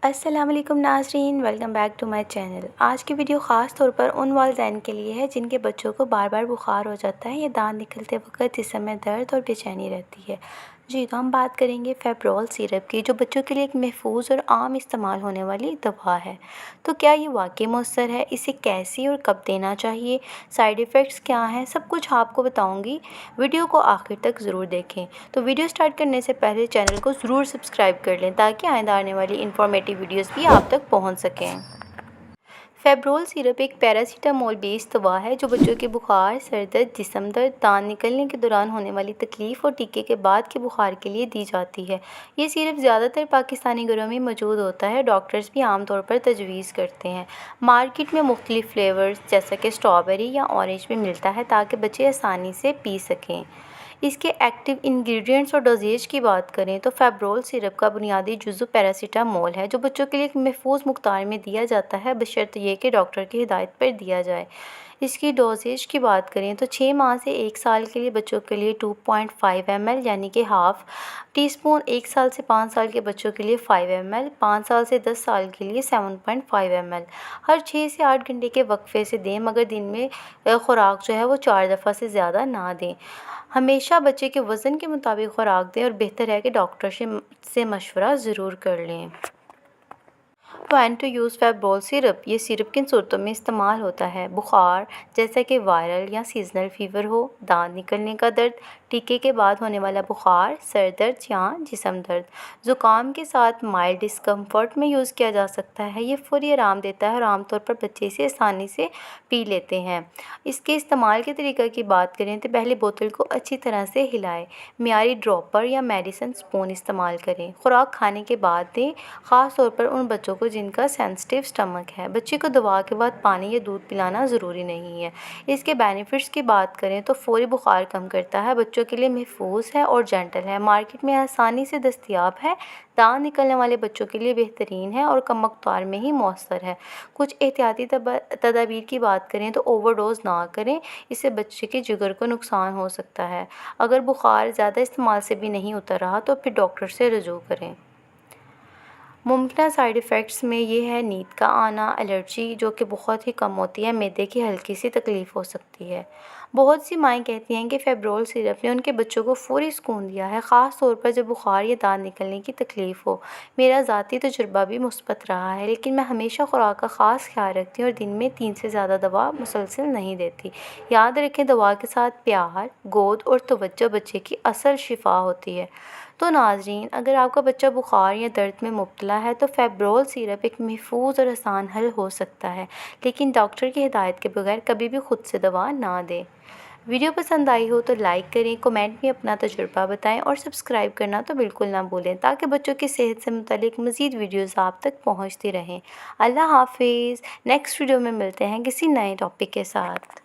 अस्सलाम वालेकुम नाज़रीन, welcome back to my channel. आज की वीडियो ख़ास तौर पर उन वालिदैन के लिए है जिनके बच्चों को बार बार बुखार हो जाता है या दांत निकलते वक्त जिस्म में दर्द और बेचैनी रहती है। जी, तो हम बात करेंगे फेब्रोल सिरप की, जो बच्चों के लिए एक महफूज और आम इस्तेमाल होने वाली दवा है। तो क्या ये वाकई मौसर है? इसे कैसे और कब देना चाहिए? साइड इफ़ेक्ट्स क्या हैं? सब कुछ आपको बताऊंगी। वीडियो को आखिर तक ज़रूर देखें। तो वीडियो स्टार्ट करने से पहले चैनल को ज़रूर सब्सक्राइब कर लें ताकि आइंदा आने वाली इन्फॉर्मेटिव वीडियोस भी आप तक पहुंच सकें। फेब्रोल सिरप एक पैरासीटामोल बेस्ड दवा है जो बच्चों के बुखार, सर दर्द, जिस्म दर्द, दांत निकलने के दौरान होने वाली तकलीफ़ और टीके के बाद के बुखार के लिए दी जाती है। ये सिरप ज़्यादातर पाकिस्तानी घरों में मौजूद होता है। डॉक्टर्स भी आमतौर पर तजवीज़ करते हैं। मार्केट में मुख्तलिफ फ्लेवर्स जैसा कि स्ट्रॉबेरी या ऑरेंज में मिलता है ताकि बच्चे आसानी से पी सकें। इसके एक्टिव इंग्रेडिएंट्स और डोजेज की बात करें तो फेब्रोल सिरप का बुनियादी जुज़्व पैरासीटामोल है जो बच्चों के लिए एक महफूज मकदार में दिया जाता है, बशर्ते ये कि डॉक्टर की हिदायत पर दिया जाए। इसकी डोजेज की बात करें तो 6 माह से 1 साल के लिए बच्चों के लिए 2.5 ml यानी कि हाफ़ टी स्पून, 1 साल से 5 साल के बच्चों के लिए 5 ml, 5 साल से 10 साल के लिए 7.5 ml हर 6 से 8 घंटे के वक्फे से दें, मगर दिन में खुराक जो है वो 4 दफ़ा से ज़्यादा ना दें। हमेशा बच्चे के वज़न के मुताबिक खुराक दें और बेहतर है कि डॉक्टर से मशवरा ज़रूर कर लें। When to use Febrol syrup. ये सिरप किन सूरतों में इस्तेमाल होता है? बुखार जैसा कि वायरल या सीजनल फ़ीवर हो, दांत निकलने का दर्द, टीके के बाद होने वाला बुखार, सर दर्द या जिस्म दर्द, ज़ुकाम के साथ माइल्ड डिस्कम्फर्ट में यूज़ किया जा सकता है। ये फ़ौरी आराम देता है और आमतौर पर बच्चे इसे आसानी से पी लेते हैं। इसके इस्तेमाल के तरीक़े की बात करें तो पहले बोतल को अच्छी तरह से हिलाएं, मियारी ड्रॉपर या मेडिसिन स्पून इस्तेमाल करें, खुराक खाने के बाद दें, ख़ास तौर पर उन बच्चों को जिनका सेंसिटिव स्टमक है। बच्चे को दवा के बाद पानी या दूध पिलाना ज़रूरी नहीं है। इसके बेनिफिट्स की बात करें तो फ़ौरी बुखार कम करता है, बच्चों के लिए महफूज है और जेंटल है, मार्केट में आसानी से दस्तयाब है, दांत निकलने वाले बच्चों के लिए बेहतरीन है और कम मकदार में ही मौसर है। कुछ एहतियाती तदाबीर की बात करें तो ओवरडोज ना करें, इससे बच्चे के जिगर को नुकसान हो सकता है। अगर बुखार ज़्यादा इस्तेमाल से भी नहीं उतर रहा तो फिर डॉक्टर से रजू करें। मुमकिन साइड इफ़ेक्ट्स में ये है नींद का आना, एलर्जी जो कि बहुत ही कम होती है, मैदे की हल्की सी तकलीफ़ हो सकती है। बहुत सी माएँ कहती हैं कि फेब्रोल सिरप ने उनके बच्चों को फ़ौरी सुकून दिया है, ख़ास तौर पर जब बुखार या दांत निकलने की तकलीफ़ हो। मेरा ज़ाती तजुर्बा भी मुस्बत रहा है, लेकिन मैं हमेशा खुराक का ख़ास ख्याल रखती हूँ और दिन में 3 से ज़्यादा दवा मुसलसल नहीं देती। याद रखें, दवा के साथ प्यार, गोद और तवज्जो बच्चे की असल शिफा होती है। तो नाज़रीन, अगर आपका बच्चा बुखार या दर्द में मुब्तला है तो फेब्रोल सिरप एक महफूज और आसान हल हो सकता है, लेकिन डॉक्टर की हिदायत के बगैर कभी भी खुद से दवा ना दें। वीडियो पसंद आई हो तो लाइक करें, कमेंट में अपना तजुर्बा बताएं और सब्सक्राइब करना तो बिल्कुल ना भूलें ताकि बच्चों की सेहत से मुतालिक मज़ीद वीडियोज़ आप तक पहुँचती रहें। अल्लाह हाफिज़। नेक्स्ट वीडियो में मिलते हैं किसी नए टॉपिक के साथ।